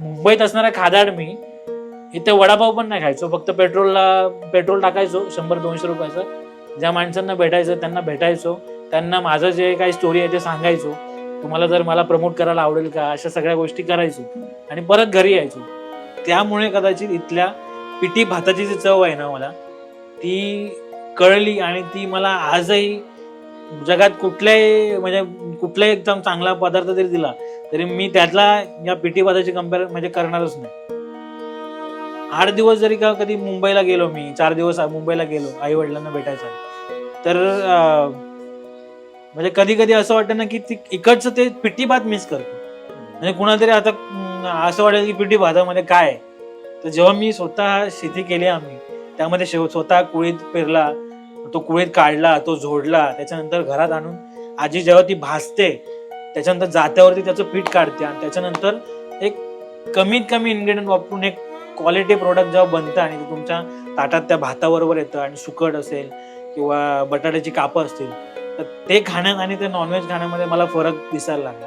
मुंबईत असणारा खादाड मी इथे वडापाव पण नाही खायचो, फक्त पेट्रोल टाकायचो 100-200 रुपयाचं. ज्या माणसांना भेटायचं त्यांना भेटायचो, त्यांना माझं जे काही स्टोरी आहे ते सांगायचो. तुम्हाला जर मला प्रमोट करायला आवडेल का, अशा सगळ्या गोष्टी करायचो आणि परत घरी यायचो. त्यामुळे कदाचित इथल्या पिठी भाताची जी चव आहे ना मला ती कळली आणि ती मला आजही जगात कुठलाही एकदम चांगला पदार्थ जरी दिला तरी मी त्यातला या पिठी भाताची कम्पेअर करणारच नाही. 8 दिवस जरी का कधी मुंबईला गेलो, मी 4 दिवस मुंबईला गेलो आई वडिलांना भेटायचं, तर कधी कधी असं वाटतं ना की इकडचं ते पिठी भात मिस करतो. कुणाला तरी आता असं वाटेल की पिठी भातामध्ये काय. तर जेव्हा मी स्वतः शेती केली आम्ही, त्यामध्ये स्वतः कुळीत पेरला, तो कुळीत काढला, तो झोडला, त्याच्यानंतर घरात आणून आजी जेव्हा ती भाजते, त्याच्यानंतर जात्यावरती त्याचं पीठ काढते आणि त्याच्यानंतर एक कमीत कमी इन्ग्रेडियंट वापरून एक क्वालिटी प्रोडक्ट जेव्हा बनतं आणि ते तुमच्या ताटात त्या भाताबरोबर येतं आणि सुकट असेल किंवा बटाट्याची कापं असतील, तर ते खाण्यात आणि ते नॉनव्हेज खाण्यामध्ये मला फरक दिसायला लागला.